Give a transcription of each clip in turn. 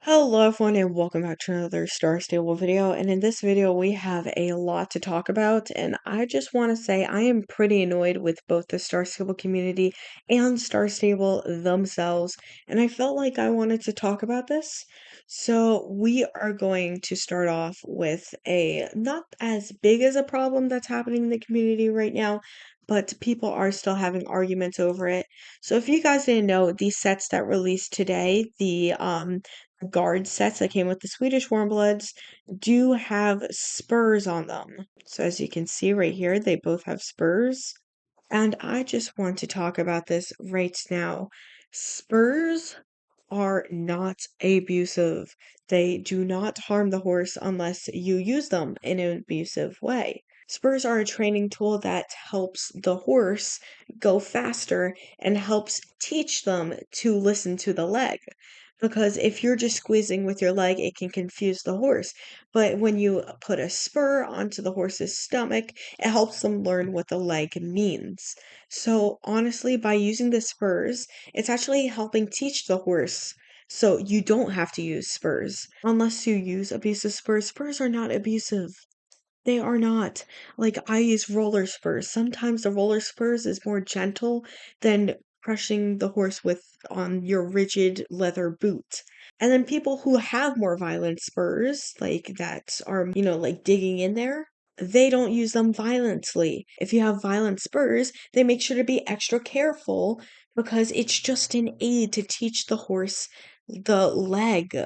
Hello everyone and welcome back to another Star Stable video, and in this video we have a lot to talk about, and I just want to say I am pretty annoyed with both the Star Stable community and Star Stable themselves, and I felt like I wanted to talk about this. So we are going to start off with a not as big as a problem that's happening in the community right now, but people are still having arguments over it. So if you guys didn't know, these sets that released today, the guard sets that came with the Swedish Warmbloods do have spurs on them. So as you can see right here, they both have spurs. And I just want to talk about this right now. Spurs are not abusive. They do not harm the horse unless you use them in an abusive way. Spurs are a training tool that helps the horse go faster and helps teach them to listen to the leg. Because if you're just squeezing with your leg, it can confuse the horse. But when you put a spur onto the horse's stomach, it helps them learn what the leg means. So honestly, by using the spurs, it's actually helping teach the horse. So you don't have to use spurs. Unless you use abusive spurs, spurs are not abusive. They are not. Like, I use roller spurs. Sometimes the roller spurs is more gentle than crushing the horse with on your rigid leather boot. And then people who have more violent spurs, like that are, like digging in there, they don't use them violently. If you have violent spurs, they make sure to be extra careful because it's just an aid to teach the horse the leg.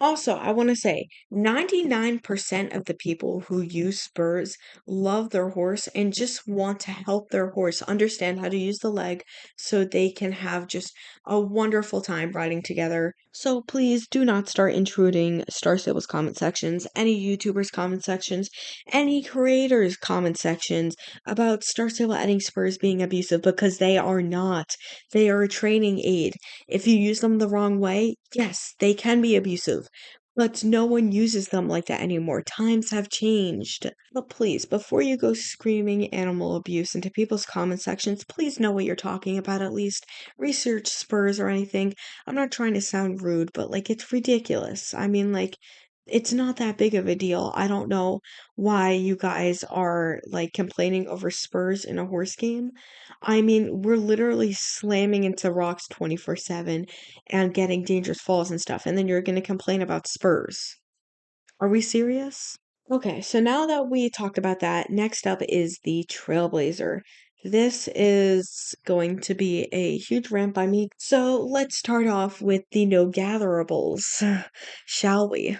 Also, I want to say 99% of the people who use spurs love their horse and just want to help their horse understand how to use the leg so they can have just a wonderful time riding together. So please do not start intruding Star Stable's comment sections, any YouTubers' comment sections, any creators' comment sections about Star Stable adding spurs being abusive because they are not. They are a training aid. If you use them the wrong way, yes, they can be abusive. But no one uses them like that anymore. Times have changed. But please, before you go screaming animal abuse into people's comment sections, please know what you're talking about at least. Research spurs or anything. I'm not trying to sound rude, but like it's ridiculous. I mean, like, it's not that big of a deal. I don't know why you guys are like complaining over spurs in a horse game. I mean, we're literally slamming into rocks 24/7 and getting dangerous falls and stuff, and then you're gonna complain about spurs. Are we serious? Okay, so now that we talked about that, next up is the Trailblazer. This is going to be a huge rant by me. So let's start off with the no gatherables, shall we?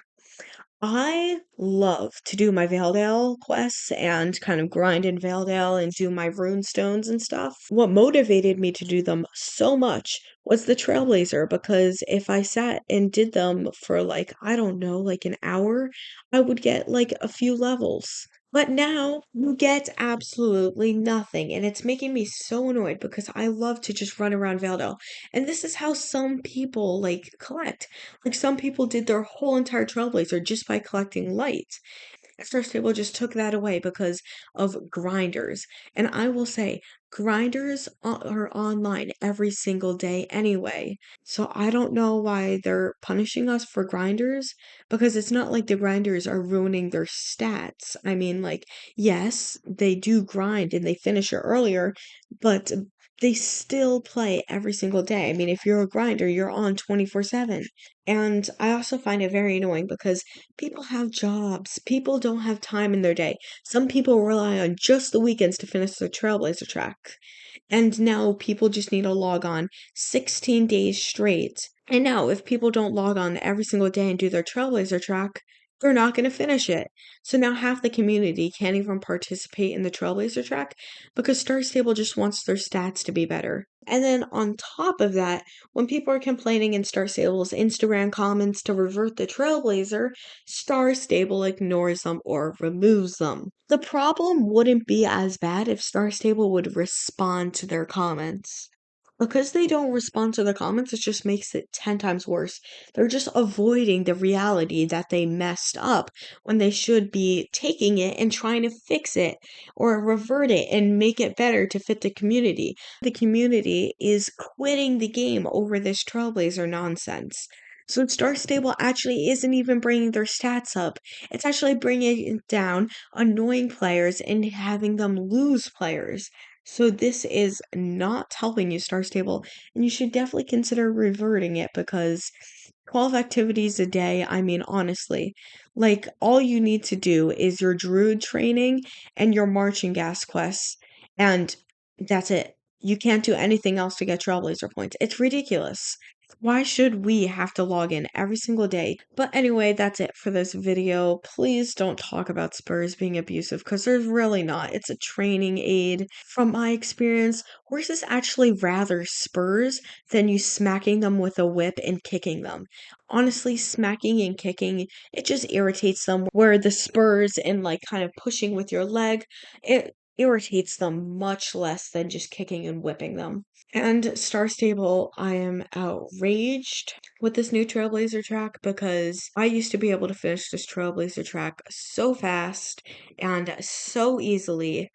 I love to do my Valedale quests and kind of grind in Valedale and do my rune stones and stuff. What motivated me to do them so much was the Trailblazer, because if I sat and did them for like, I don't know, like an hour, I would get like a few levels. But now you get absolutely nothing, and it's making me so annoyed because I love to just run around Valedale. And this is how some people like collect. Like some people did their whole entire Trailblazer just by collecting light. Star Stable just took that away because of grinders. And I will say, grinders are online every single day anyway. So I don't know why they're punishing us for grinders, because it's not like the grinders are ruining their stats. I mean, like, yes, they do grind and they finish it earlier, but they still play every single day. I mean, if you're a grinder, you're on 24/7. And I also find it very annoying because people have jobs. People don't have time in their day. Some people rely on just the weekends to finish their Trailblazer track. And now people just need to log on 16 days straight. And now, if people don't log on every single day and do their Trailblazer track, they're not going to finish it. So now half the community can't even participate in the Trailblazer track because Star Stable just wants their stats to be better. And then on top of that, when people are complaining in Star Stable's Instagram comments to revert the Trailblazer, Star Stable ignores them or removes them. The problem wouldn't be as bad if Star Stable would respond to their comments. Because they don't respond to the comments, it just makes it 10 times worse. They're just avoiding the reality that they messed up when they should be taking it and trying to fix it or revert it and make it better to fit the community. The community is quitting the game over this Trailblazer nonsense. So Star Stable actually isn't even bringing their stats up. It's actually bringing down annoying players and having them lose players. So this is not helping you, Star Stable, and you should definitely consider reverting it because 12 activities a day, I mean, honestly, like all you need to do is your druid training and your marching gas quests, and that's it. You can't do anything else to get Trailblazer points. It's ridiculous. Why should we have to log in every single day? But anyway, that's it for this video. Please don't talk about Spurs being abusive because there's really not. It's a training aid. From my experience, horses actually rather Spurs than you smacking them with a whip and kicking them. Honestly, smacking and kicking, it just irritates them. Where the Spurs and like kind of pushing with your leg, it irritates them much less than just kicking and whipping them. And Star Stable, I am outraged with this new Trailblazer track because I used to be able to finish this Trailblazer track so fast and so easily,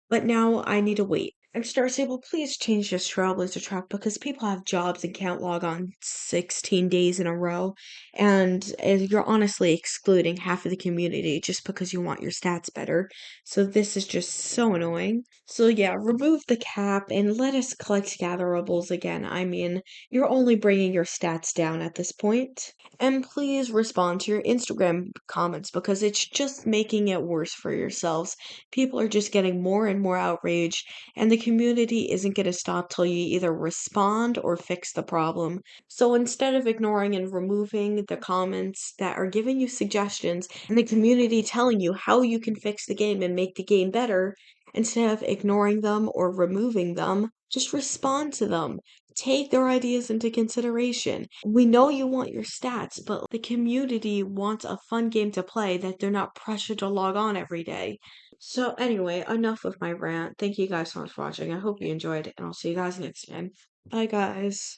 but now I need to wait. And Star Stable, please change this Trailblazer track because people have jobs and can't log on 16 days in a row. And you're honestly excluding half of the community just because you want your stats better. So this is just so annoying. So yeah, remove the cap and let us collect gatherables again. I mean, you're only bringing your stats down at this point. And please respond to your Instagram comments because it's just making it worse for yourselves. People are just getting more and more outraged, and the community isn't going to stop till you either respond or fix the problem. So instead of ignoring and removing the comments that are giving you suggestions and the community telling you how you can fix the game and make the game better, instead of ignoring them or removing them, just respond to them. Take their ideas into consideration. We know you want your stats, but the community wants a fun game to play that they're not pressured to log on every day. So anyway, enough of my rant. Thank you guys so much for watching. I hope you enjoyed, and I'll see you guys next time. Bye, guys.